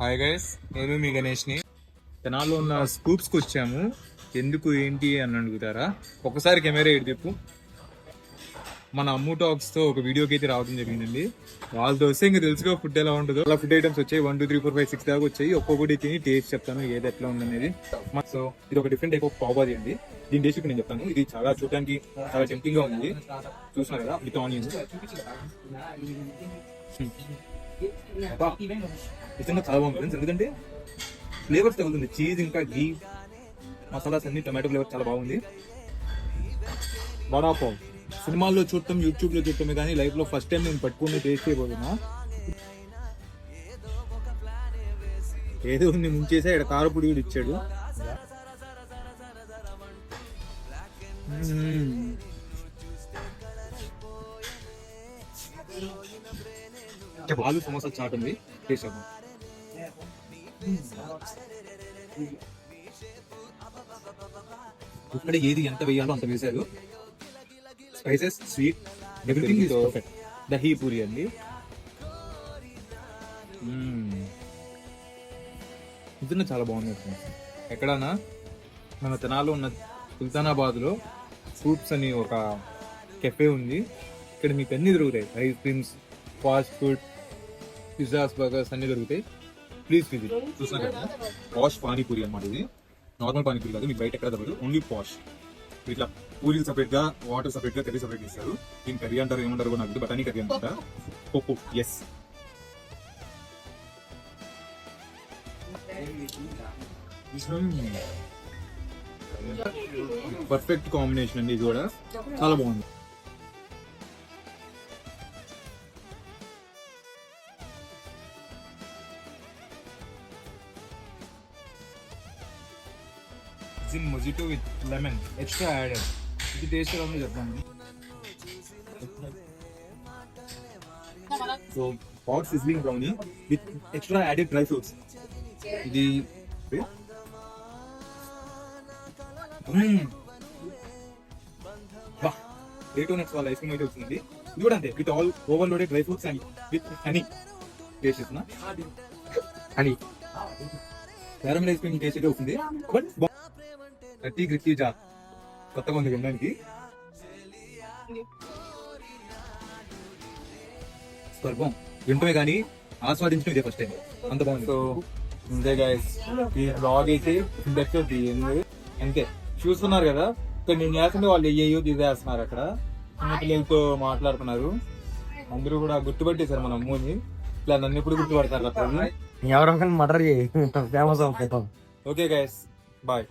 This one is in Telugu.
హాయ్ గైస్, నేను మీ గణేష్ని. తెనాల్లో ఉన్న స్కూప్స్కి వచ్చాము. ఎందుకు ఏంటి అని అడుగుతారా? ఒకసారి కెమెరా ఎటు తిప్పు. మన అమ్ము టాక్స్తో ఒక వీడియోకి అయితే రావడం జరిగిందండి. వాళ్ళతో వస్తే ఇంకా తెలుసుగా ఫుడ్ ఎలా ఉంటుందో. అలా ఫుడ్ ఐటమ్స్ వచ్చాయి 1 2 3 4 5 6 దాకా వచ్చాయి. ఒక్కొక్కటి తిని టేస్ట్ చెప్తాను ఏది ఎట్లా ఉందనేది. సో ఇది ఒక different type of pav bhaji అండి. దీని టేస్ట్ నేను చెప్తాను. ఇది చాలా చూడడానికి చాలా టెంప్టింగ్ గా ఉంది. చూస్తున్నారు కదా విత్ ఆనియన్స్. నిజంగా చాలా బాగుంది ఫ్రెండ్స్. ఎందుకంటే ఫ్లేవర్స్ తగులుతుంది. చీజ్ ఇంకా ఘీ మసాలాస్ అన్ని టొమాటో ఫ్లేవర్ చాలా బాగుంది. వడాపావ్ సినిమాల్లో చూడటం, యూట్యూబ్ లో చూడటమే కానీ లైఫ్ లో ఫస్ట్ టైం నేను పట్టుకుని టేస్ట్ చేయబోతున్నా. ఏదో ఉంది ముంచేసా. ఇక్కడ కారపొడి కూడా ఇచ్చాడు. ఆలు సమోసా చాట్ ఉంది, టేస్ట్ చేద్దాం. ఇక్కడ ఏది ఎంత వేయాలో అంత వేసారు. Spices, sweet, everything is perfect. Dahi puri అండి. నిజంగా చాలా బాగుంది. ఎక్కడన్నా మన తెనాల్లో ఉన్న సుల్తానాబాద్ లో ఫ్రూట్స్ అని ఒక కెఫే ఉంది. ఇక్కడ మీకు అన్ని దొరుకుతాయి. Ice creams, fast food, pizzas, burgers అన్ని దొరుకుతాయి. Please visit. చూస్తున్నారు కదా, పాష్ పానీపూరి అన్నమాట. ఇది నార్మల్ పానీపూరి కాదు, మీకు బయట ఎక్కడ దొరకదు. ఓన్లీ పాష్. ఇట్లా పూరీలు సపరేట్ గా, వాటర్ సపరేట్ గా, కర్రీ సపరేట్ ఇస్తారు. దీని కర్రీ అంటారు ఏమంటారు నాకు, బటానీ కర్రీ అనమాట. పప్పు. ఎస్, పర్ఫెక్ట్ కాంబినేషన్ అండి. ఇది కూడా చాలా బాగుంది. Mojito with lemon extra added. ఇది టేస్ట్ ఎలా ఉందో చెప్పండి. So hot sizzling brownie with extra added dry fruits. ఇది నట్స్ వాళ్ళ ఐస్ క్రీమ్ అయితే వచ్చింది. ఇది కూడా అంతే, with all overloaded dry fruits and with honey. Taste చేస్తున్నా. Honey caramel ice cream taste అయితే వస్తుంది. బట్ గట్టి గట్టి జా కొత్తగా ఉంది వినడానికి. స్వర్గం వింటమే కానీ ఆస్వాదించడం ఇదే ఫస్ట్ టైం. అంత బాగుంది. సో ఇంతే గైస్, ఈ బ్లాగ్ అయితే అంతే. చూస్తున్నారు కదా, ఇక్కడ నేను చేస్తుంటే వాళ్ళు అయ్యో తీసేస్తున్నారు. అక్కడ చిన్నపిల్లలతో మాట్లాడుతున్నారు. అందరూ కూడా గుర్తుపట్టేశారు మన అమ్మని. ఇట్లా నన్ను ఎప్పుడు గుర్తుపడతారు అక్కడ. ఎవరికైనా మర్డర్ చేయి, ఫేమస్ అవుతాం. Okay guys, bye.